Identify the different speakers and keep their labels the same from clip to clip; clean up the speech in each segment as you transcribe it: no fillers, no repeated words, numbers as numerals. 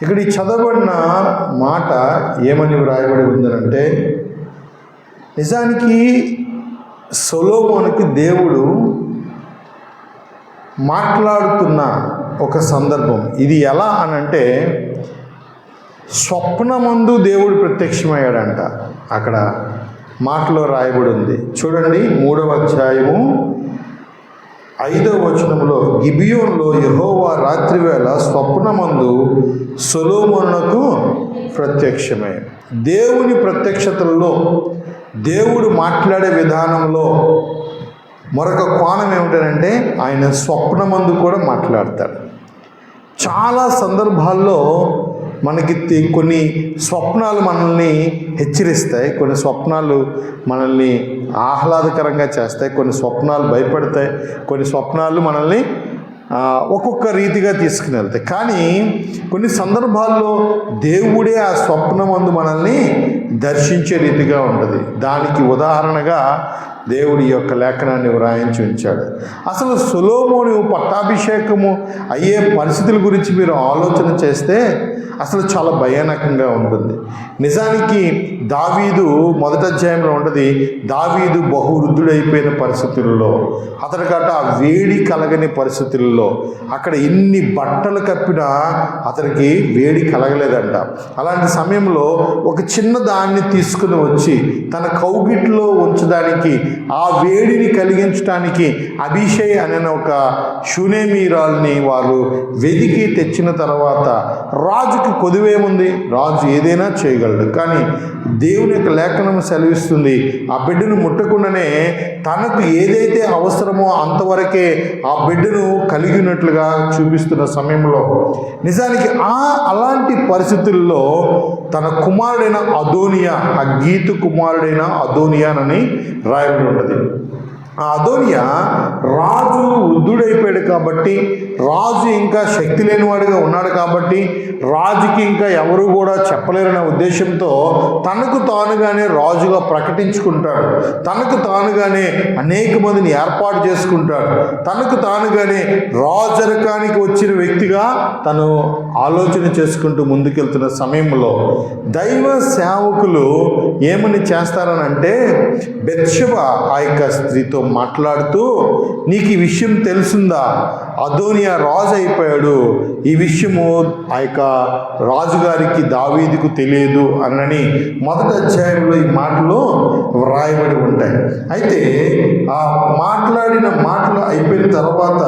Speaker 1: ఇక్కడ ఈ చదవబడిన మాట ఏమని వ్రాయబడి ఉందనంటే, నిజానికి సొలొమోనుకి దేవుడు మాట్లాడుతున్న ఒక సందర్భం ఇది. ఎలా అనంటే, స్వప్నమందు దేవుడు ప్రత్యక్షమయ్యాడంట. అక్కడ మాటలో రాయబడి ఉంది చూడండి, 3వ అధ్యాయము 5వ వచనంలో, గిబియోనులో యెహోవా రాత్రివేళ స్వప్నమందు సొలొమోనునకు ప్రత్యక్షమై. దేవుని ప్రత్యక్షతల్లో, దేవుడు మాట్లాడే విధానంలో మరొక కోణం ఏమిటంటే, ఆయన స్వప్నమందు కూడా మాట్లాడతాడు. చాలా సందర్భాల్లో మనకి కొన్ని స్వప్నాలు మనల్ని హెచ్చరిస్తాయి, కొన్ని స్వప్నాలు మనల్ని ఆహ్లాదకరంగా చేస్తాయి, కొన్ని స్వప్నాలు భయపడతాయి, కొన్ని స్వప్నాలు మనల్ని ఒక్కొక్క రీతిగా తీసుకుని వెళ్తాయి. కానీ కొన్ని సందర్భాల్లో దేవుడే ఆ స్వప్నమందు మనల్ని దర్శించే రీతిగా ఉంటుంది. దానికి ఉదాహరణగా దేవుడి యొక్క లేఖనాన్ని వ్రాయించి ఉంచాడు. అసలు సొలొమోను పట్టాభిషేకము అయ్యే పరిస్థితుల గురించి మీరు ఆలోచన చేస్తే అసలు చాలా భయానకంగా ఉంటుంది. నిజానికి దావీదు మొదటి అధ్యాయంలో ఉంటుంది, దావీదు బహువృద్ధుడైపోయిన పరిస్థితుల్లో, అతనికట ఆ వేడి కలగని పరిస్థితుల్లో, అక్కడ ఎన్ని బట్టలు కప్పినా అతనికి వేడి కలగలేదంట. అలాంటి సమయంలో ఒక చిన్న దాన్ని తీసుకుని వచ్చి తన కౌగిట్లో ఉంచడానికి, ఆ వేడిని కలిగించడానికి అభిషై అనే ఒక షూనేమీరాల్ని వారు వెదికి తెచ్చిన తర్వాత, రాజుకి కొదువేముంది, రాజు ఏదైనా చేయగలడు. కానీ దేవుని యొక్క లేఖనం సెలవిస్తుంది, ఆ బిడ్డను ముట్టకుండానే తనకు ఏదైతే అవసరమో అంతవరకే ఆ బిడ్డను కలిగినట్లుగా చూపిస్తున్న సమయంలో, నిజానికి అలాంటి పరిస్థితుల్లో తన కుమారుడైన అదోనియా, ఆ గీతు కుమారుడైన అదోనియానని రాయబడి ఉంటుంది. ఆ అదోనియా రాజు వృద్ధుడైపోయాడు కాబట్టి, రాజు ఇంకా శక్తి లేనివాడిగా ఉన్నాడు కాబట్టి, రాజుకి ఇంకా ఎవరు కూడా చెప్పలేరనే ఉద్దేశంతో తనకు తానుగానే రాజుగా ప్రకటించుకుంటాడు. తనకు తానుగానే అనేక మందిని ఏర్పాటు చేసుకుంటాడు. తనకు తానుగానే రాజరకానికి వచ్చిన వ్యక్తిగా తను ఆలోచన చేసుకుంటూ ముందుకెళ్తున్న సమయంలో దైవ సేవకులు ఏమని చేస్తారనంటే, బెత్షెబా ఆ యొక్క స్త్రీతో మాట్లాడుతూ, నీకు ఈ విషయం తెలుసుందా, అదోనియా రాజు అయిపోయాడు, ఈ విషయము ఆ యొక్క రాజుగారికి దావీదుకు తెలియదు అన్నని మొదటి అధ్యాయంలో ఈ మాటలు వ్రాయబడి ఉంటాయి. అయితే ఆ మాట్లాడిన మాటలు అయిపోయిన తర్వాత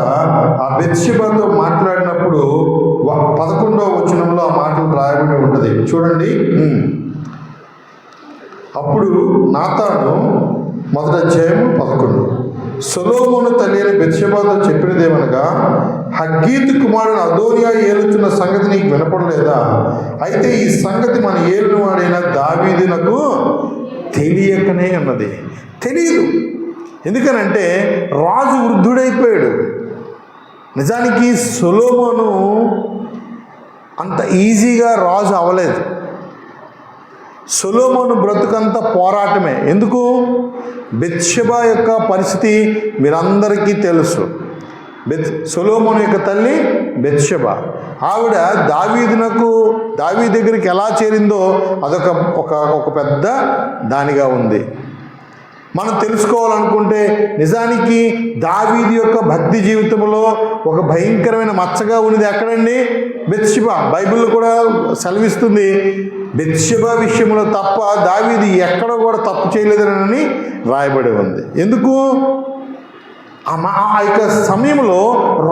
Speaker 1: ఆ బెత్షెబాతో మాట్లాడినప్పుడు 11వ వచనంలో ఆ మాటలు రాయబడి ఉంటుంది చూడండి. అప్పుడు నాతాను, మొదటి అధ్యాయం 11, సొలొమోను తల్లి అయిన బెత్షెబాతో చెప్పినదేమనగా, హగ్గీతు కుమారుడు అదోనియా ఏలుచున్న సంగతి నీకు వినపడలేదా? అయితే ఈ సంగతి మన ఏలువాడైన దావీదునకు తెలియకనే అన్నది. తెలియదు. ఎందుకనంటే రాజు వృద్ధుడైపోయాడు. నిజానికి సొలొమోను అంత ఈజీగా రాజు అవ్వలేదు. సొలొమోను బ్రతుకంతా పోరాటమే. ఎందుకు? బెత్షెబా యొక్క పరిస్థితి మీరందరికీ తెలుసు. సొలొమోను యొక్క తల్లి బెత్షెబా. ఆవిడ దావీదు దగ్గరికి ఎలా చేరిందో అదొక ఒక పెద్ద దానిగా ఉంది. మనం తెలుసుకోవాలనుకుంటే నిజానికి దావీదు యొక్క భక్తి జీవితంలో ఒక భయంకరమైన మచ్చగా ఉన్నది ఎక్కడండి? బెత్షెబా. బైబిల్లో కూడా సెలవిస్తుంది, బెత్షెబా విషయంలో తప్ప దావీదు ఎక్కడ కూడా తప్పు చేయలేదని రాయబడి ఉంది. ఎందుకు? ఆ యొక్క సమయంలో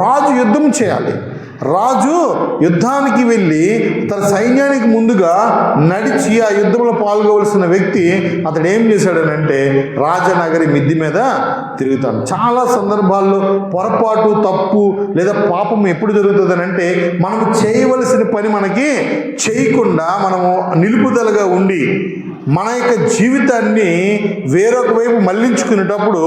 Speaker 1: రాజు యుద్ధం చేయాలి. రాజు యుద్ధానికి వెళ్ళి తన సైన్యానికి ముందుగా నడిచి ఆ యుద్ధంలో పాల్గొవలసిన వ్యక్తి అతడు ఏం చేశాడనంటే రాజనగరి మిద్ది మీద తిరుగుతాడు. చాలా సందర్భాల్లో పొరపాటు, తప్పు లేదా పాపం ఎప్పుడు జరుగుతుందనంటే మనము చేయవలసిన పని మనకి చేయకుండా మనము నిలుపుదలగా ఉండి మన యొక్క జీవితాన్ని వేరొక వైపు మళ్లించుకునేటప్పుడు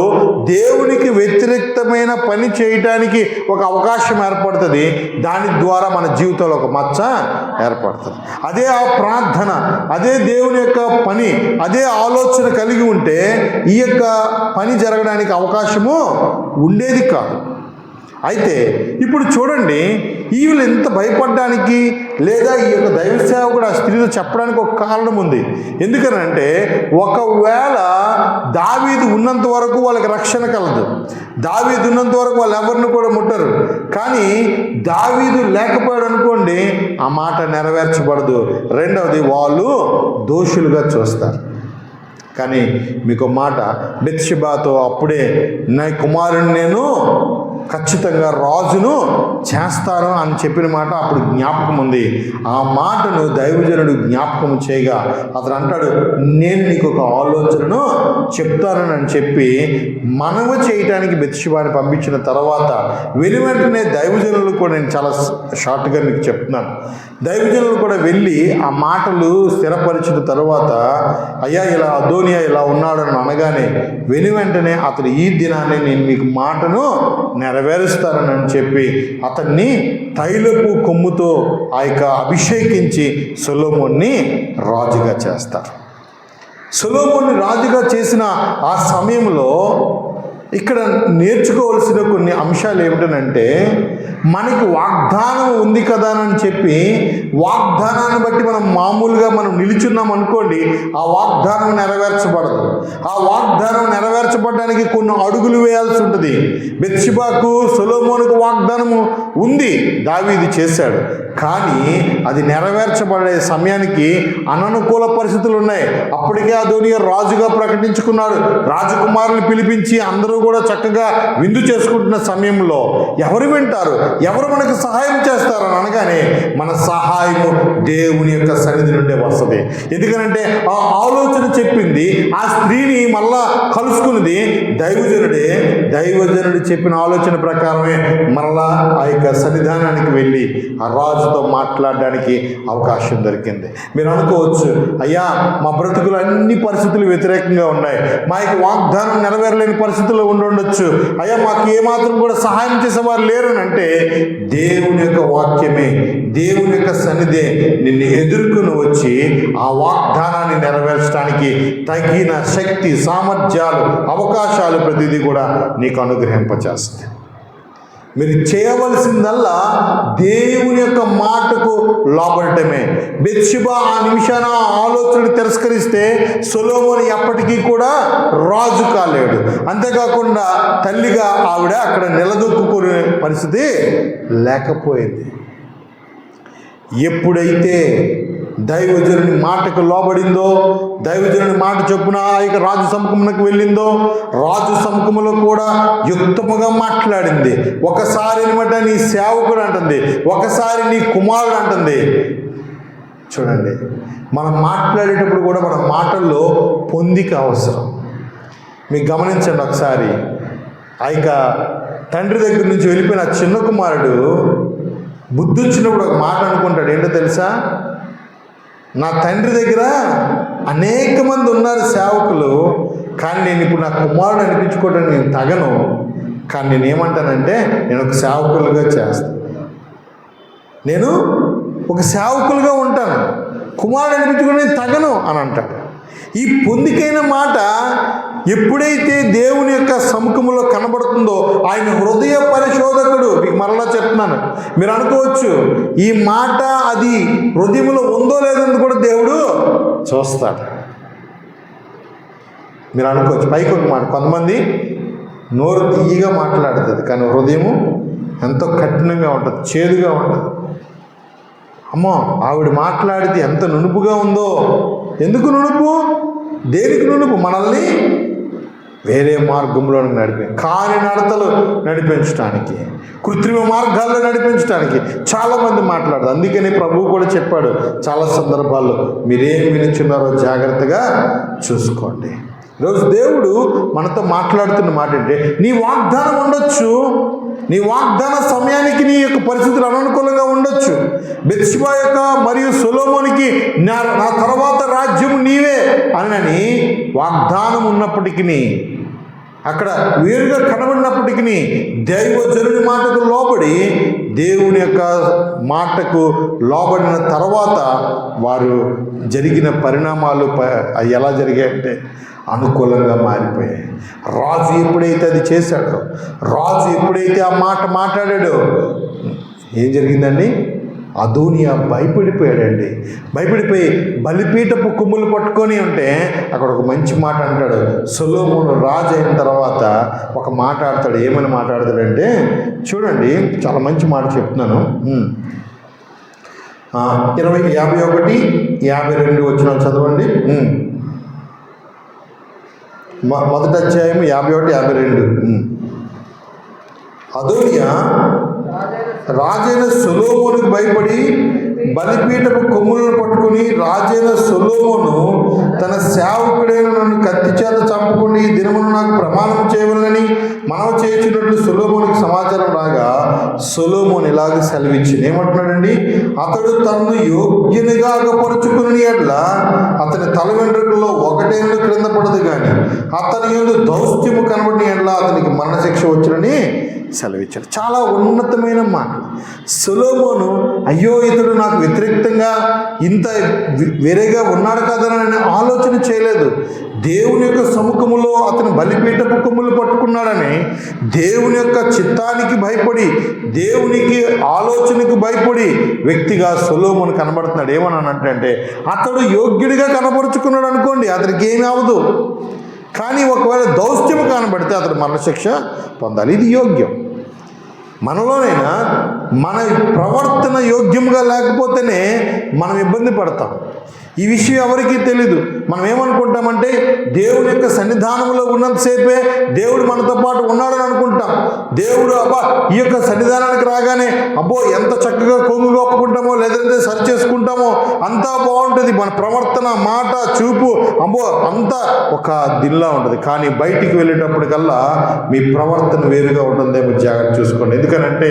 Speaker 1: దేవునికి వ్యతిరేకమైన పని చేయడానికి ఒక అవకాశం ఏర్పడుతుంది. దాని ద్వారా మన జీవితంలో ఒక మచ్చ ఏర్పడుతుంది. అదే ఆ ప్రార్థన, అదే దేవుని యొక్క పని, అదే ఆలోచన కలిగి ఉంటే ఈ యొక్క పని జరగడానికి అవకాశము ఉండేది కాదు. అయితే ఇప్పుడు చూడండి, వీళ్ళు ఎంత భయపడడానికి లేదా ఈ యొక్క దైవ సేవకుడు ఆ స్త్రీతో చెప్పడానికి ఒక కారణం ఉంది. ఎందుకనంటే ఒకవేళ దావీదు ఉన్నంత వరకు వాళ్ళకి రక్షణ కలదు, దావీదు ఉన్నంత వరకు వాళ్ళు ఎవరిని కూడా ముట్టరు. కానీ దావీదు లేకపోయాడు అనుకోండి, ఆ మాట నెరవేర్చబడదు. రెండవది, వాళ్ళు దోషులుగా చూస్తారు. కానీ మీకు మాట, బెత్షెబాతో అప్పుడే నా కుమారుని నేను ఖచ్చితంగా రాజును చేస్తాను అని చెప్పిన మాట అప్పుడు జ్ఞాపకం ఉంది. ఆ మాటను దైవజనుడు జ్ఞాపకం చేయగా అతను అంటాడు, నేను నీకు ఒక ఆలోచనను చెప్తానని అని చెప్పి మనవి చేయటానికి బెత్షెబాని పంపించిన తర్వాత వెంటనే దైవజనులు కూడా, నేను చాలా షార్ట్గా మీకు చెప్తున్నాను, దైవజనులు కూడా వెళ్ళి ఆ మాటలు స్థిరపరిచిన తర్వాత, అయ్యా ఇలా అదోనియా ఇలా ఉన్నాడని అనగానే వెంటనే అతడు ఈ దినాన్ని నేను మీకు మాటను నెరవేరుస్తానని చెప్పి అతన్ని తైలపు కొమ్ముతో ఆ యొక్క అభిషేకించి సొలొమోన్ని రాజుగా చేస్తారు. సొలొమోన్ని రాజుగా చేసిన ఆ సమయంలో ఇక్కడ నేర్చుకోవాల్సిన కొన్ని అంశాలు ఏమిటనంటే, మనకి వాగ్దానం ఉంది కదా అని చెప్పి వాగ్దానాన్ని బట్టి మనం మామూలుగా మనం నిలుచున్నాం అనుకోండి, ఆ వాగ్దానం నెరవేర్చబడదు. ఆ వాగ్దానం నెరవేర్చబడడానికి కొన్ని అడుగులు వేయాల్సి ఉంటుంది. బెత్షెబాకు సొలొమోనుకు వాగ్దానము ఉంది, దావీదు చేశాడు. కానీ అది నెరవేర్చబడే సమయానికి అననుకూల పరిస్థితులు ఉన్నాయి. అప్పటికే అదోనియా రాజుగా ప్రకటించుకున్నాడు. రాజకుమారుని పిలిపించి అందరూ కూడా చక్కగా విందు చేసుకుంటున్న సమయంలో ఎవరు వింటారు, ఎవరు మనకు సహాయం చేస్తారు అని అనగానే మన సహాయము దేవుని యొక్క సన్నిధి నుండే వస్తుంది. ఎందుకనంటే ఆ ఆలోచన చెప్పింది, ఆ స్త్రీని మళ్ళా కలుసుకున్నది దైవజనుడే. దైవజనుడు చెప్పిన ఆలోచన ప్రకారమే మరలా ఆ యొక్క సన్నిధానానికి వెళ్ళి ఆ రాజుతో మాట్లాడడానికి అవకాశం దొరికింది. మీరు అనుకోవచ్చు, అయ్యా మా బ్రతుకులు అన్ని పరిస్థితులు వ్యతిరేకంగా ఉన్నాయి, మా యొక్క వాగ్దానం నెరవేరలేని పరిస్థితుల్లో ఉండొచ్చు, అయ్యా మాకు ఏమాత్రం కూడా సహాయం చేసేవారు లేరు అని అంటే, దేవుని యొక్క వాక్యమే, దేవుని యొక్క సన్నిధే నిన్ను ఎదుర్కొని వచ్చి ఆ వాగ్దానాన్ని నెరవేర్చడానికి తగిన శక్తి, సామర్థ్యాలు, అవకాశాలు ప్రతిదీ కూడా నీకు అనుగ్రహింపచేస్తుంది. మీరు చేయవలసిందల్లా దేవుని యొక్క మాటకు లోబడటమే. బెత్షెబా ఆ నిమిషాన ఆలోచనను తిరస్కరిస్తే సొలొమోను ఎప్పటికీ కూడా రాజు కాలేడు. అంతేకాకుండా తల్లిగా ఆవిడ అక్కడ నిలదొక్కునే పరిస్థితి లేకపోయింది. ఎప్పుడైతే దైవజనుని మాటకు లోబడిందో, దైవజనుని మాట చొప్పున ఆ యొక్క రాజు సముఖమునకు వెళ్ళిందో, రాజు సముఖములో కూడా యుక్తముగా మాట్లాడింది. ఒకసారి అనమాట నీ సేవకుడు అంటుంది, ఒకసారి నీ కుమారుడు అంటుంది. చూడండి, మనం మాట్లాడేటప్పుడు కూడా మన మాటల్లో పొందిక అవసరం. మీకు గమనించండి ఒకసారి, ఆ యొక్క తండ్రి దగ్గర నుంచి వెళ్ళిపోయిన ఆ చిన్న కుమారుడు బుద్ధి వచ్చినప్పుడు ఒక మాట అనుకుంటాడు. ఏంటో తెలుసా, నా తండ్రి దగ్గర అనేక మంది ఉన్నారు సేవకులు, కానీ నేను ఇప్పుడు నా కుమారుడు అనిపించుకోవడానికి నేను తగను. కానీ నేను ఏమంటానంటే, నేను ఒక సేవకులుగా చేస్తాను, నేను ఒక సేవకులుగా ఉంటాను, కుమారుడు అనిపించుకోవడం నేను తగను అని అంటాడు. ఈ పొందికైన మాట ఎప్పుడైతే దేవుని యొక్క సముఖంలో కనబడుతుందో, ఆయన హృదయ పరిశోధకుడు. మీకు మరలా చెప్తున్నాను, మీరు అనుకోవచ్చు ఈ మాట అది హృదయంలో ఉందో లేదని కూడా దేవుడు చూస్తాడు. మీరు అనుకోవచ్చు పైకి ఒక మాట, కొంతమంది నోరు తీయగా మాట్లాడుతుంది కానీ హృదయము ఎంతో కఠినంగా ఉంటుంది, చేదుగా ఉంటుంది. అమ్మో ఆవిడ మాట్లాడితే ఎంత నునుపుగా ఉందో. ఎందుకు నునుపు? దేనికి నునుపు? మనల్ని వేరే మార్గంలో కాని నడతలు నడిపించడానికి, కృత్రిమ మార్గాల్లో నడిపించడానికి చాలామంది మాట్లాడదు. అందుకని ప్రభువు కూడా చెప్పాడు చాలా సందర్భాల్లో, మీరేం వినుచున్నారో జాగ్రత్తగా చూసుకోండి. ఈరోజు దేవుడు మనతో మాట్లాడుతున్న మాట ఏంటంటే, నీ వాగ్దానం ఉండొచ్చు, నీ వాగ్దాన సమయానికి నీ యొక్క పరిస్థితులు అననుకూలంగా ఉండొచ్చు. బెత్షెబా యొక్క మరియు సొలొమోనుకి నా తర్వాత రాజ్యం నీవే అని వాగ్దానం ఉన్నప్పటికీ అక్కడ వేరుగా కనబడినప్పటికీ దైవజనుని మాటకు లోబడి దేవుని యొక్క మాటకు లోబడిన తర్వాత వారు జరిగిన పరిణామాలు ఎలా జరిగాయంటే అనుకూలంగా మారిపోయాయి. రాజు ఎప్పుడైతే అది చేశాడో, రాజు ఎప్పుడైతే ఆ మాట మాట్లాడాడో ఏం జరిగిందండి? అదోనియా భయపడిపోయాడండి. భయపడిపోయి బలిపీఠపు కొమ్ములు పట్టుకొని ఉంటే అక్కడ ఒక మంచి మాట అంటాడు. సొలొమోను రాజు అయిన తర్వాత ఒక మాట ఆడతాడు. ఏమని మాట్లాడతాడంటే చూడండి, చాలా మంచి మాట చెప్తున్నాను. 51, 52 వచనాలు చదవండి. మొదటి అధ్యాయం 51, 52. అదోనియా రాజైన సొలొమోనుకు భయపడి బలిపీఠపు కొమ్ములను పట్టుకుని, రాజైన సొలొమోను తన సేవకుడైన నన్ను కత్తి చేత చంపుకుని ఈ దినమును నాకు ప్రమాణం చేయవలనని మనవి చేయించినట్లు సొలొమోనుకి సమాచారం రాగా సొలొమోను ఇలాగ సెలవిచ్చింది. ఏమంటున్నాడండి? అతడు తనను యోగ్యునిగా అగపరుచుకుని ఎడ్ల అతని తల వెంట్రుకల్లో ఒకటేళ్ళు క్రింద పడదు కానీ అతని యందు దౌష్ట్యము కనబడిన ఎడ్ల అతనికి మరణశిక్ష వచ్చునని సెలవిచ్చాడు. చాలా ఉన్నతమైన మాట. సొలొమోను అయ్యో ఇతడు నాకు వ్యతిరేకంగా ఇంత వేరేగా ఉన్నాడు కదనని ఆలోచన చేయలేదు. దేవుని యొక్క సముఖములో అతను బలిపీఠపు కొమ్ములు పట్టుకున్నాడని దేవుని యొక్క చిత్తానికి భయపడి, దేవునికి ఆలోచనకు భయపడి వ్యక్తిగా సొలొమోను కనబడుతున్నాడు. ఏమన్నానంటే అతడు యోగ్యుడిగా కనబరుచుకున్నాడు అనుకోండి, అతనికి ఏమీ అవ్వదు. కానీ ఒకవేళ దౌష్ట్యము కనబడితే అతడు మరణశిక్ష పొందాలి. ఇది యోగ్యం. మనలోనైనా మన ప్రవర్తన యోగ్యంగా లేకపోతేనే మనం ఇబ్బంది పడతాం. ఈ విషయం ఎవరికీ తెలీదు. మనం ఏమనుకుంటామంటే దేవుని యొక్క సన్నిధానంలో ఉన్నంతసేపే దేవుడు మనతో పాటు ఉన్నాడని అనుకుంటాం. దేవుడు ఈ యొక్క సన్నిధానానికి రాగానే ఎంత చక్కగా కొంగు కప్పుకుంటామో లేదంటే సరి చేసుకుంటామో అంతా బాగుంటుంది. మన ప్రవర్తన, మాట, చూపు అంతా ఒక దిల్లా ఉంటుంది. కానీ బయటికి వెళ్ళేటప్పటికల్లా మీ ప్రవర్తన వేరుగా ఉంటుందేమో జాగ్రత్త చూసుకోండి. ఎందుకనంటే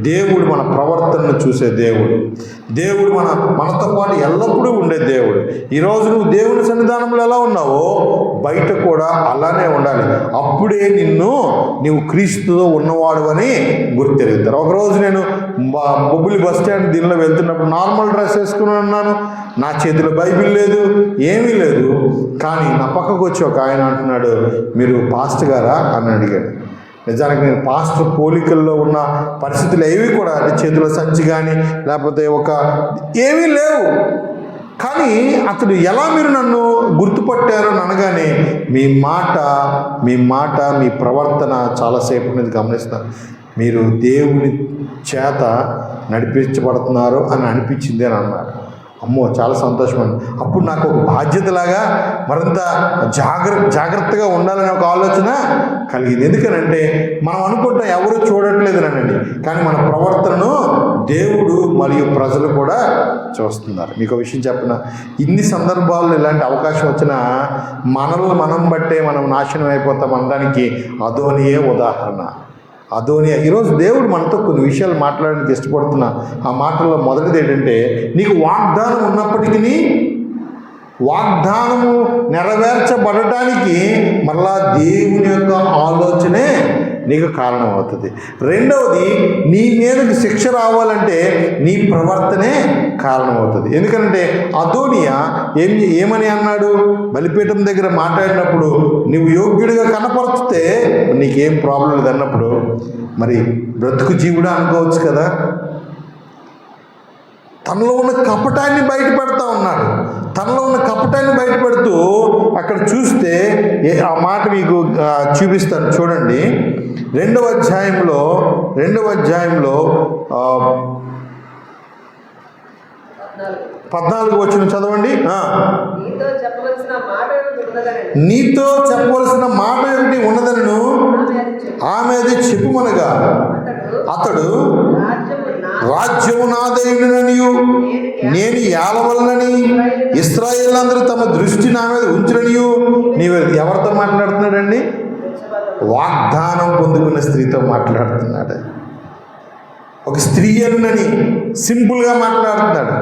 Speaker 1: దేవుడు మన ప్రవర్తనను చూసే దేవుడు. దేవుడు మనతో పాటు ఎల్లప్పుడూ ఉండే దేవుడు. ఈరోజు నువ్వు దేవుని సన్నిధానంలో ఎలా ఉన్నావో బయట కూడా అలానే ఉండాలి. అప్పుడే నీవు క్రీస్తుతో ఉన్నవాడు అని గుర్తెరుగుతారు. ఒకరోజు నేను బొబ్బిలి బస్ స్టాండ్ దీనిలో వెళ్తున్నప్పుడు నార్మల్ డ్రెస్ వేసుకుని ఉన్నాను. నా చేతిలో బైబిల్ లేదు, ఏమీ లేదు. కానీ నా పక్కకు వచ్చి ఒక ఆయన అంటున్నాడు, మీరు పాస్టర్ గారా అని అడిగాడు. నిజానికి నేను పాస్టర్ పోలికల్లో ఉన్న పరిస్థితులు ఏవి కూడా అంటే చేతిలో సంచి కానీ లేకపోతే ఏమీ లేవు. కానీ అతడు ఎలా మీరు నన్ను గుర్తుపట్టారో అనగానే మీ మాట మీ ప్రవర్తన చాలాసేపు నేను గమనిస్తాను. మీరు దేవుని చేత నడిపించబడుతున్నారు అని అనిపించింది అని అన్నారు. అమ్మో, చాలా సంతోషమండి. అప్పుడు నాకు ఒక బాధ్యతలాగా మరింత జాగ్రత్తగా ఉండాలనే ఒక ఆలోచన కలిగింది. ఎందుకనంటే మనం అనుకుంటాం ఎవరు చూడట్లేదనండి, కానీ మన ప్రవర్తనను దేవుడు మరియు ప్రజలు కూడా చూస్తున్నారు. మీకు ఒక విషయం చెప్పిన, ఇన్ని సందర్భాల్లో ఇలాంటి అవకాశం వచ్చినా మనల్ని మనం బట్టే మనం నాశనం అయిపోతాం అనడానికి అదోనియే ఉదాహరణ. అదోనియా ఈరోజు దేవుడు మనతో కొన్ని విషయాలు మాట్లాడడానికి ఇష్టపడుతున్నా. ఆ మాటల్లో మొదటిది ఏంటంటే, నీకు వాగ్దానం ఉన్నప్పటికీ వాగ్దానము నెరవేర్చబడటానికి మళ్ళా దేవుని యొక్క ఆలోచనే నీకు కారణం అవుతుంది. రెండవది, నీ మీదకి శిక్ష రావాలంటే నీ ప్రవర్తనే కారణమవుతుంది. ఎందుకంటే అదోనియా ఏమని అన్నాడు? బలిపీఠం దగ్గర మాట్లాడినప్పుడు నువ్వు యోగ్యుడిగా కనపరిస్తే నీకేం ప్రాబ్లం లేదు అన్నప్పుడు మరి బ్రతుకు జీవుడా అనుకోవచ్చు కదా. తనలో ఉన్న కపటాన్ని బయటపెడతా ఉన్నాడు. తనలో ఉన్న కపటాన్ని బయటపెడుతూ అక్కడ చూస్తే ఆ మాట మీకు చూపిస్తాను చూడండి. రెండవ అధ్యాయంలో 14 వచనం చదవండి. నీతో చెప్పవలసిన మాట ఏమిటి ఉన్నదనను ఆమె అది చెప్పుమనగా అతడు రాజ్యము నాదైననియు నేను ఏలవలనని ఇశ్రాయేలందరూ తమ దృష్టి నా మీద ఉంచుననియు. నీవు ఎవరితో మాట్లాడుతున్నాడండి? వాగ్దానం పొందుకున్న స్త్రీతో మాట్లాడుతున్నాడు. ఒక స్త్రీ అని సింపుల్గా మాట్లాడుతున్నాడు.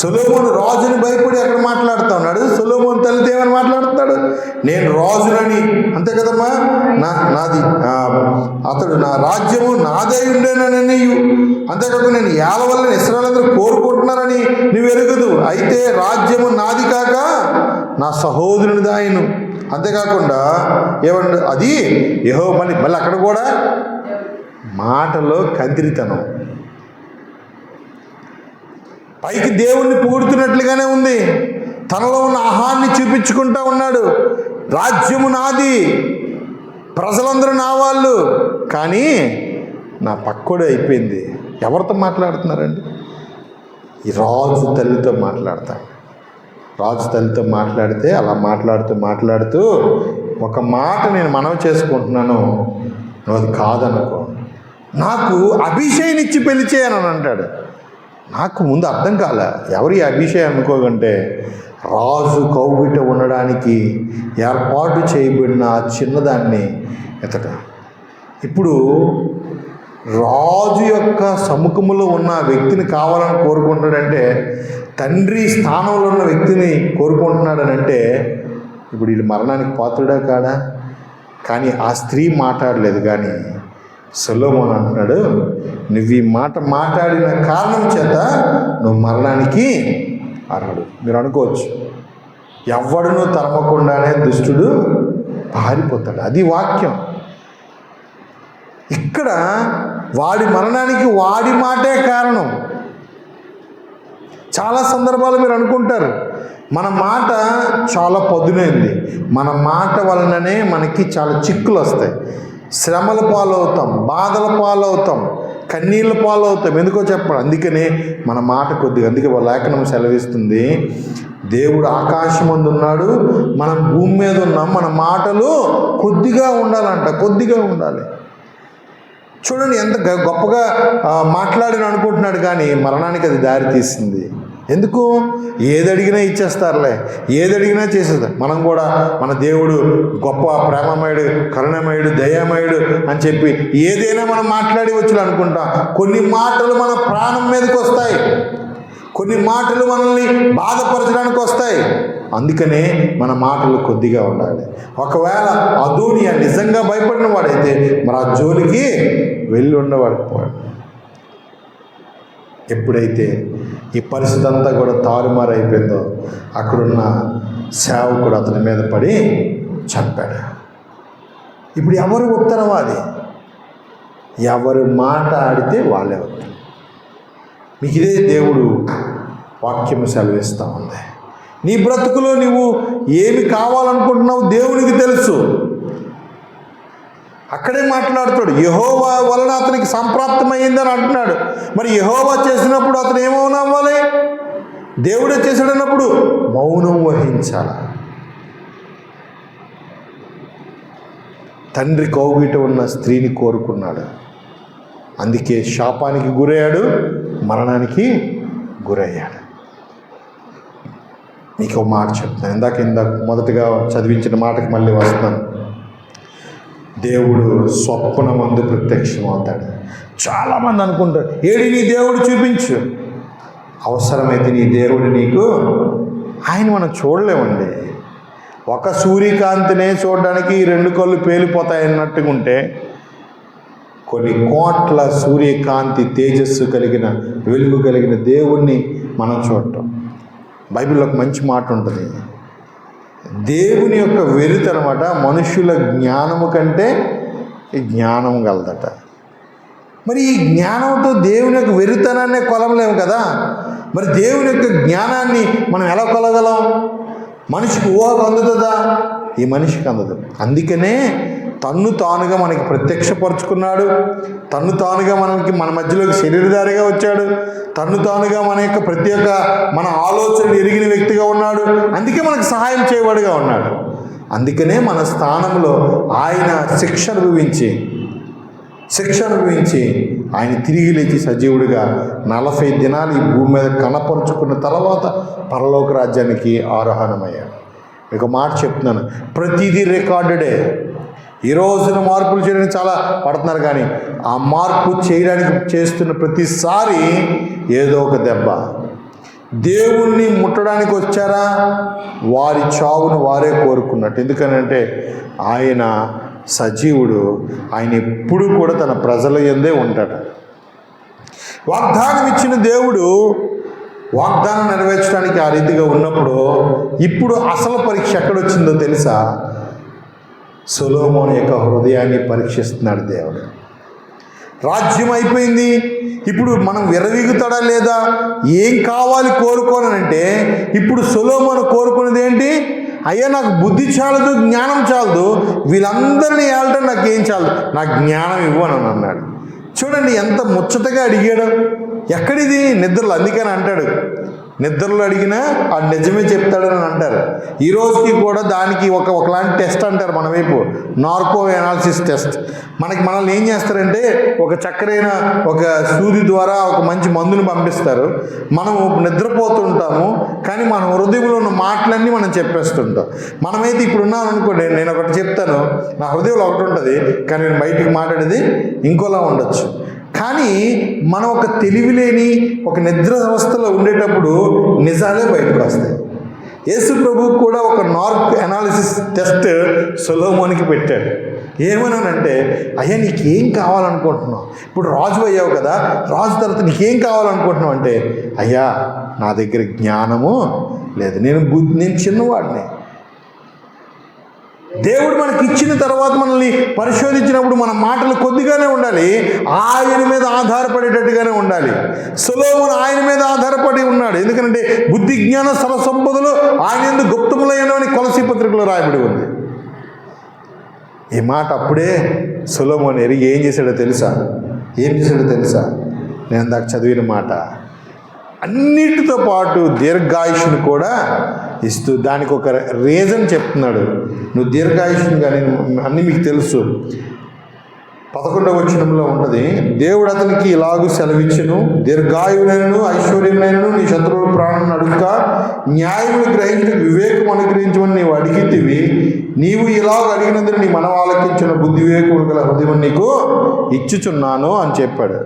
Speaker 1: సొలొమోను రాజుని భయపడి అక్కడ మాట్లాడుతూ ఉన్నాడు. సొలొమోను తల్లితో ఏమని మాట్లాడుతున్నాడు? నేను రాజునని, అంతే కదమ్మా, నాది అతడు నా రాజ్యము నాదై ఉండేనని, అంతేకాకుండా నేను వల్ల ఇశ్రాయేలీయులందరూ కోరుకుంటున్నారని నువ్వు ఎరుగదు. అయితే రాజ్యము నాది కాక నా సహోదరుని దాయను. అంతేకాకుండా ఏమంటే అది మళ్ళీ అక్కడ కూడా మాటలో కందిరితనం. పైకి దేవుణ్ణి పూడుతున్నట్లుగానే ఉంది, తనలో ఉన్న ఆహాన్ని చూపించుకుంటూ ఉన్నాడు. రాజ్యము నాది, ప్రజలందరూ నా వాళ్ళు, కానీ నా పక్కోడే అయిపోయింది. ఎవరితో మాట్లాడుతున్నారండి? ఈ రాజు తల్లితో మాట్లాడతాడు. రాజు తల్లితో మాట్లాడితే అలా మాట్లాడుతూ ఒక మాట నేను మనవి చేసుకుంటున్నాను, నువ్వు అది కాదనుకో, నాకు అభిషేకనిచ్చి పెళ్లి చేయనని అంటాడు. నాకు ముందు అర్థం కాలే, ఎవరి అభిషేకం అనుకోకంటే రాజు కౌగిట ఉండడానికి ఏర్పాటు చేయబడిన ఆ చిన్నదాన్ని ఎతట. ఇప్పుడు రాజు యొక్క సముఖంలో ఉన్న వ్యక్తిని కావాలని కోరుకుంటున్నాడంటే, తండ్రి స్థానంలో ఉన్న వ్యక్తిని కోరుకుంటున్నాడనంటే, ఇప్పుడు వీళ్ళు మరణానికి పాత్రుడా కాడా? కానీ ఆ స్త్రీ మాట్లాడలేదు. కానీ సొలొమోను అంటున్నాడు, నువ్వు ఈ మాట మాట్లాడిన కారణం చేత నువ్వు మరణానికి అర్హుడు. మీరు అనుకోవచ్చు, ఎవడును తరమకుండానే దుష్టుడు పారిపోతాడు, అది వాక్యం. ఇక్కడ వాడి మరణానికి వాడి మాటే కారణం. చాలా సందర్భాలు మీరు అనుకుంటారు, మన మాట చాలా పదునైంది, మన మాట వలననే మనకి చాలా చిక్కులు వస్తాయి, శ్రమల పాలవుతాం, బాధల పాలవుతాం, కన్నీళ్ళ పాలవుతాం. ఎందుకో చెప్పండి, అందుకనే మన మాట కొద్దిగా, అందుకే లేఖనం సెలవిస్తుంది, దేవుడు ఆకాశమందు ఉన్నాడు, మనం భూమి మీద ఉన్నాం, మన మాటలు కొద్దిగా ఉండాలంట, కొద్దిగా ఉండాలి. చూడండి ఎంత గొప్పగా మాట్లాడిన అనుకుంటున్నాడు, కానీ మరణానికి అది దారి తీసింది. ఎందుకు? ఏదడిగినా ఇచ్చేస్తారులే, ఏదడిగినా చేసేస్తారు. మనం కూడా మన దేవుడు గొప్ప ప్రేమమయుడు, కరుణమయుడు, దయామయుడు అని చెప్పి ఏదైనా మనం మాట్లాడి వచ్చు అనుకుంటాం. కొన్ని మాటలు మన ప్రాణం మీదకి వస్తాయి, కొన్ని మాటలు మనల్ని బాధపరచడానికి వస్తాయి. అందుకనే మన మాటలు కొద్దిగా ఉండాలి. ఒకవేళ అదోనియా నిజంగా భయపడిన వాడైతే మరి ఆ జోలికి వెళ్ళి ఉండవాడు. ఎప్పుడైతే ఈ పరిస్థితి అంతా కూడా తారుమారు అయిపోయిందో, అక్కడున్న సేవకుడు అతని మీద పడి చంపాడు. ఇప్పుడు ఎవరు ఉత్తరవాది? ఎవరు మాట ఆడితే వాళ్ళే ఉత్తరం. మీకు ఇదే దేవుడు వాక్యము సెలవిస్తూ ఉంది. నీ బ్రతుకులో నువ్వు ఏమి కావాలనుకుంటున్నావు దేవునికి తెలుసు. అక్కడే మాట్లాడుతాడు, యెహోవా వలన అతనికి సంప్రాప్తమైందని అంటున్నాడు. మరి యెహోవా చేసినప్పుడు అతను ఏమౌనం అవ్వాలి? దేవుడే చేశాడన్నప్పుడు మౌనం వహించాలి. తండ్రి కౌగిట ఉన్న స్త్రీని కోరుకున్నాడు, అందుకే శాపానికి గురయ్యాడు, మరణానికి గురయ్యాడు. మీకు ఒక మాట చెప్తాను, ఇందాక మొదటగా చదివించిన మాటకి మళ్ళీ వస్తున్నాను. దేవుడు స్వప్నమందు ప్రత్యక్షం అవుతాడు. చాలామంది అనుకుంటారు, ఏడి నీ దేవుడు చూపించు. అవసరమైతే నీ దేవుడు నీకు, ఆయన మనం చూడలేమండి. ఒక సూర్యకాంతినే చూడడానికి 2 కళ్ళు పేలిపోతాయి అన్నట్టుగా ఉంటే, కొన్ని కోట్ల సూర్యకాంతి తేజస్సు కలిగిన, వెలుగు కలిగిన దేవుణ్ణి మనం చూడటం. బైబిల్లో ఒక మంచి మాట ఉంటుంది, దేవుని యొక్క వెలుతనమాట మనుషుల జ్ఞానము కంటే ఈ జ్ఞానం గలదట. మరి ఈ జ్ఞానంతో దేవుని యొక్క వెలుతనాన్ని కొలవలేము కదా. మరి దేవుని యొక్క జ్ఞానాన్ని మనం ఎలా కొలగలం? మనిషికి ఊహకు అందుతుందా? ఈ మనిషికి అందదు. అందుకనే తన్ను తానుగా మనకి ప్రత్యక్షపరుచుకున్నాడు, తన్ను తానుగా మన మధ్యలోకి శరీరధారిగా వచ్చాడు, తన్ను తానుగా మన యొక్క ప్రతి ఒక్క మన ఆలోచనలు ఎరిగిన వ్యక్తిగా ఉన్నాడు. అందుకే మనకు సహాయం చేయవాడుగా ఉన్నాడు. అందుకనే మన స్థానంలో ఆయన శిక్ష అనుభవించి ఆయన తిరిగి లేచి సజీవుడిగా 40 దినాలు ఈ భూమి మీద కనపరుచుకున్న తర్వాత పరలోక రాజ్యానికి ఆరోహణమయ్యాడు. మీకు మాట చెప్తున్నాను, ప్రతిదీ రికార్డెడే. ఈ రోజున మార్పులు చేయడానికి చాలా పడుతున్నారు, కానీ ఆ మార్పు చేయడానికి చేస్తున్న ప్రతిసారి ఏదో ఒక దెబ్బ, దేవుణ్ణి ముట్టడానికి వచ్చారా? వారి చావును వారే కోరుకున్నట్టు. ఎందుకనంటే ఆయన సజీవుడు, ఆయన ఎప్పుడు కూడా తన ప్రజల యందే ఉంటాడు. వాగ్దానం ఇచ్చిన దేవుడు వాగ్దానం నెరవేర్చడానికి ఆ రీతిగా ఉన్నప్పుడు ఇప్పుడు అసలు పరీక్ష ఎక్కడొచ్చిందో తెలుసా? సొలొమోను యొక్క హృదయాన్ని పరీక్షిస్తున్నాడు దేవుడు. రాజ్యం అయిపోయింది, ఇప్పుడు మనం విర్రవీగుతాడా లేదా, ఏం కావాలి కోరుకోనంటే ఇప్పుడు సొలొమోను కోరుకునేది ఏంటి? అయ్యా నాకు బుద్ధి చాలదు, జ్ఞానం చాలదు, వీళ్ళందరినీ ఏళ్ళటం నాకు ఏం చాలదు, నాకు జ్ఞానం ఇవ్వను అన్నాడు. చూడండి ఎంత ముచ్చటగా అడిగాడు. ఎక్కడిది? నిద్రలో. అందుకని అంటాడు, నిద్రలో అడిగినా ఆ నిజమే చెప్తాడని అంటారు. ఈ రోజుకి కూడా దానికి ఒకలాంటి టెస్ట్ అంటారు మన వైపు, నార్కో ఎనాలిసిస్ టెస్ట్. మనల్ని ఏం చేస్తారంటే ఒక చక్కరైన ఒక సూది ద్వారా ఒక మంచి మందుని పంపిస్తారు. మనము నిద్రపోతుంటాము, కానీ మన హృదయంలో ఉన్న మాటలన్నీ మనం చెప్పేస్తుంటాం. మనమైతే ఇప్పుడు ఉన్నాను అనుకోండి, నేను ఒకటి చెప్తాను, నా హృదయంలో ఒకటి ఉంటుంది, కానీ నేను బయటికి మాట్లాడేది ఇంకోలా ఉండొచ్చు. కానీ మనం ఒక తెలివిలేని ఒక నిద్ర అవస్థలో ఉండేటప్పుడు నిజాలే బయటకు వస్తాయి. యేసు ప్రభువు కూడా ఒక నార్క్ ఎనాలిసిస్ టెస్ట్ సొలొమోనుకి పెట్టాడు. ఏమన్నానంటే, అయ్యా నీకేం కావాలనుకుంటున్నావు? ఇప్పుడు రాజు అయ్యావు కదా, రాజు తర్వాత నీకేం కావాలనుకుంటున్నావు అంటే, అయ్యా నా దగ్గర జ్ఞానము లేదు, నేను చిన్నవాడిని. దేవుడు మనకి ఇచ్చిన తర్వాత మనల్ని పరిశోధించినప్పుడు మన మాటలు కొద్దిగానే ఉండాలి, ఆయన మీద ఆధారపడేటట్టుగానే ఉండాలి. సొలొమోను ఆయన మీద ఆధారపడి ఉన్నాడు. ఎందుకంటే బుద్ధి జ్ఞాన సర్వసంపదలు ఆయన యందు గుప్తములైనవని కొలసీ పత్రికలో రాయబడి ఉంది. ఈ మాట అప్పుడే సొలొమోను ఎరిగి ఏం చేశాడో తెలుసా? నేను ఇందాక చదివిన మాట, అన్నిటితో పాటు దీర్ఘాయుష్ను కూడా ఇస్తూ దానికి ఒక రీజన్ చెప్తున్నాడు. నువ్వు దీర్ఘాయుష్ను కానీ అన్నీ మీకు తెలుసు. 11వ వచనంలో ఉంటుంది, దేవుడు అతనికి ఇలాగూ సెలవిచ్చెను, దీర్ఘాయువునైనను ఐశ్వర్యమునైనను నీ శత్రువుల ప్రాణాన్ని అడుగుక న్యాయమును గ్రహించి వివేకం అనుగ్రహించమని నీవు అడిగితివి. నీవు ఇలాగ అడిగినందుకు నీ మనం ఆలకించిన బుద్ధి వివేకములు గల హృదయం నీకు ఇచ్చుచున్నాను అని చెప్పాడు.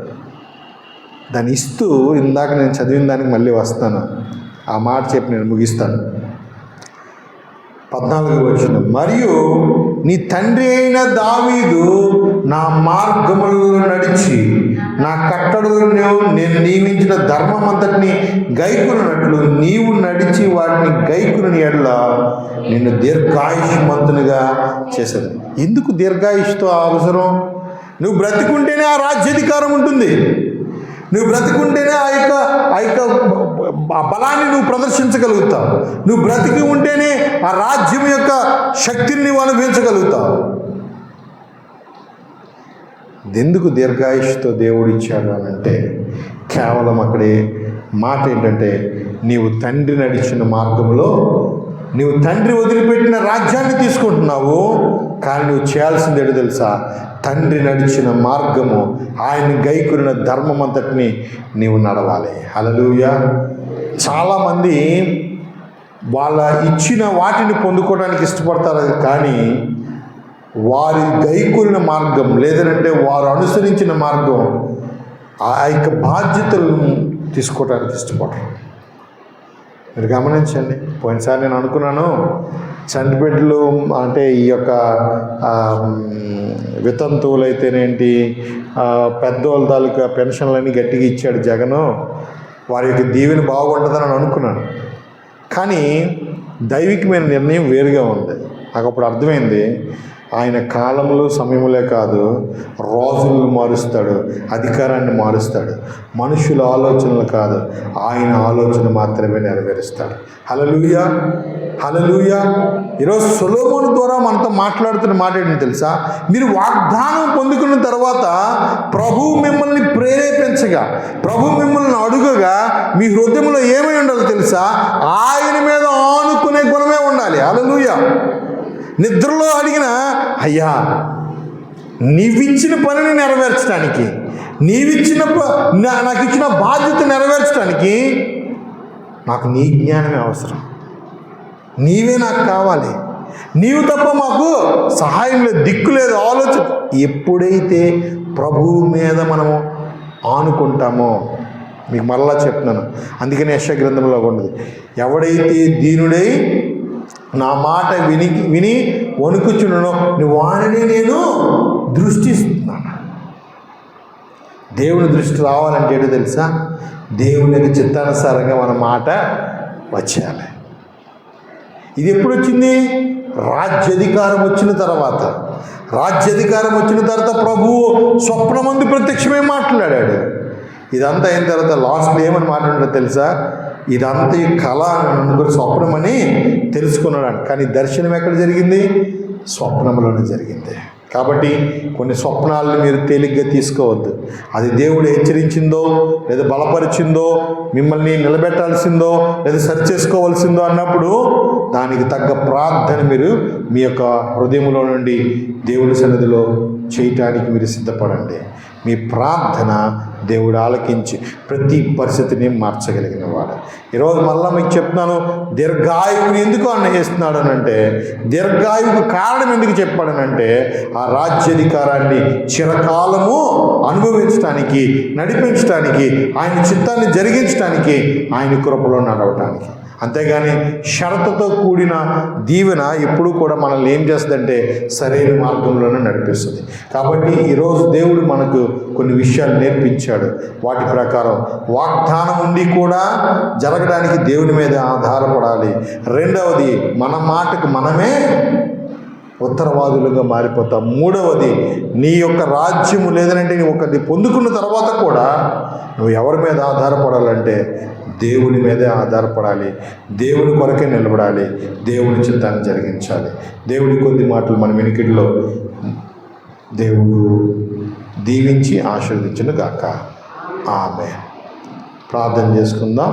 Speaker 1: దాన్ని ఇస్తూ ఇందాక నేను చదివిన దానికి మళ్ళీ వస్తాను, ఆ మాట చెప్పి నేను ముగిస్తాను. 14వ వచనం, మరియు నీ తండ్రి అయిన దావీదు నా మార్గములలో నడిచి నా కట్టడలను నేను నియమించిన ధర్మం అంతటిని గైకొనున్నట్లు నీవు నడిచి వాటిని గైకొనిన యెడల నిన్ను దీర్ఘాయుష్మంతునిగా చేసేది. ఎందుకు దీర్ఘాయుష్తో అవసరం? నువ్వు బ్రతికుంటేనే ఆ రాజ్యాధికారం ఉంటుంది, నువ్వు బ్రతికుంటేనే ఆ యొక్క బలాన్ని నువ్వు ప్రదర్శించగలుగుతావు, నువ్వు బ్రతికి ఉంటేనే ఆ రాజ్యం యొక్క శక్తిని నువ్వు అనుభవించగలుగుతావు. ఎందుకు దీర్ఘాయుష్తో దేవుడు ఇచ్చాడు అని అంటే కేవలం అక్కడే మాట ఏంటంటే, నీవు తండ్రి నడిచిన మార్గంలో నీవు తండ్రి వదిలిపెట్టిన రాజ్యాన్ని తీసుకుంటున్నావు, కానీ నువ్వు చేయాల్సింది ఏంటో తెలుసా? తండ్రి నడిచిన మార్గము, ఆయన గైకొనిన ధర్మం అంతటిని నీవు నడవాలి. హల్లెలూయా. చాలామంది వాళ్ళ ఇచ్చిన వాటిని పొందుకోవడానికి ఇష్టపడతారు, కానీ వారి గైకొనిన మార్గం లేదంటే వారు అనుసరించిన మార్గం ఆ యొక్క బాధ్యతలను తీసుకోవడానికి ఇష్టపడరు. మీరు గమనించండి. పోయినసారి నేను అనుకున్నాను, చంటిబిడ్డలు అంటే ఈ యొక్క వితంతువులు అయితేనేంటి, పెద్దోళ్ళ తాలూకా పెన్షన్లన్నీ గట్టిగా ఇచ్చాడు జగను, వారి యొక్క దీవెన బాగుంటుందని అనుకున్నాను. కానీ దైవికమైన నిర్ణయం వేరుగా ఉంది. నాకు అప్పుడు అర్థమైంది, ఆయన కాలంలో సమయంలో కాదు, రోజులను మారుస్తాడు, అధికారాన్ని మారుస్తాడు. మనుషుల ఆలోచనలు కాదు, ఆయన ఆలోచన మాత్రమే నెరవేరుస్తాడు. హల్లెలూయా, హల్లెలూయా. ఈరోజు సొలొమోను ద్వారా మనతో మాట్లాడుతున్న మాట ఏంటో తెలుసా? మీరు వాగ్దానం పొందుకున్న తర్వాత ప్రభువు మిమ్మల్ని ప్రేరేపించగా, ప్రభు మిమ్మల్ని అడుగగా మీ హృదయంలో ఏమై ఉండాలో తెలుసా? ఆయన మీద ఆనుకునే గుణమే ఉండాలి. హల్లెలూయా. నిద్రలో అడిగిన, అయ్యా నీవిచ్చిన పనిని నెరవేర్చడానికి, నాకు ఇచ్చిన బాధ్యత నెరవేర్చడానికి నాకు నీ జ్ఞానమే అవసరం, నీవే నాకు కావాలి, నీవు తప్ప మాకు సహాయం లేదు, దిక్కు లేదు, ఆలోచన. ఎప్పుడైతే ప్రభువు మీద మనము ఆనుకుంటామో మీకు మరలా చెప్తున్నాను, అందుకని యెషయా గ్రంథంలో ఉన్నది, ఎవడైతే దీనుడై నా మాట విని వణుకుచుండునో వానిని నేను దృష్టిస్తున్నాను. దేవుని దృష్టి రావాలంటే ఏంటో తెలుసా? దేవుని చిత్తానుసారంగా మన మాట వచ్చేయాలి. ఇది ఎప్పుడు వచ్చింది? రాజ్యాధికారం వచ్చిన తర్వాత. రాజ్యాధికారం వచ్చిన తర్వాత ప్రభువు స్వప్నమందు ప్రత్యక్షమే మాట్లాడాడు. ఇదంతా అయిన తర్వాత లాస్ట్లో ఏమని మాట్లాడాడో తెలుసా? ఇదంతా ఈ కళ అనుకుని స్వప్నమని తెలుసుకున్నాడు. కానీ దర్శనం ఎక్కడ జరిగింది? స్వప్నంలోనే జరిగింది. కాబట్టి కొన్ని స్వప్నాలను మీరు తేలిగ్గా తీసుకోవద్దు. అది దేవుడు హెచ్చరించిందో లేదా బలపరిచిందో, మిమ్మల్ని నిలబెట్టాల్సిందో లేదా సరి చేసుకోవాల్సిందో అన్నప్పుడు దానికి తగ్గ ప్రార్థన మీరు మీ యొక్క హృదయంలో నుండి దేవుడి సన్నిధిలో చేయటానికి మీరు సిద్ధపడండి. మీ ప్రార్థన దేవుడు ఆలకించి ప్రతి పరిస్థితిని మార్చగలిగిన వాడు. ఈరోజు మళ్ళీ మీకు చెప్తున్నాను, దీర్ఘాయువుని ఎందుకు అన్నయిస్తున్నాడు అనంటే, దీర్ఘాయువుకు కారణం ఎందుకు చెప్పాడనంటే, ఆ రాజ్యాధికారాన్ని చిరకాలము అనుభవించడానికి, నడిపించడానికి, ఆయన చిత్తాన్ని జరిగించడానికి, ఆయన కృపలో నడవటానికి. అంతేగాని షరతుతో కూడిన దీవెన ఎప్పుడూ కూడా మనల్ని ఏం చేస్తుందంటే సరైన మార్గంలోనే నడిపిస్తుంది. కాబట్టి ఈరోజు దేవుడు మనకు కొన్ని విషయాలు నేర్పించాడు. వాటి ప్రకారం వాగ్దానం ఉండి కూడా జరగడానికి దేవుని మీద ఆధారపడాలి. రెండవది, మన మాటకు మనమే ఉత్తరవాదులుగా మారిపోతాం. మూడవది, నీ యొక్క రాజ్యము లేదనంటే నీ ఒకటి పొందుకున్న తర్వాత కూడా నువ్వు ఎవరి మీద ఆధారపడాలంటే దేవుని మీదే ఆధారపడాలి. దేవుని కొరకే నిలబడాలి. దేవుని చిత్తాన్ని జరిగించాలి. దేవుడి కొద్ది మాటలు మన వెనుకడిలో దేవుడు దీవించి ఆశీర్వదించును గాక. ఆమేన్. ప్రార్థన చేసుకుందాం.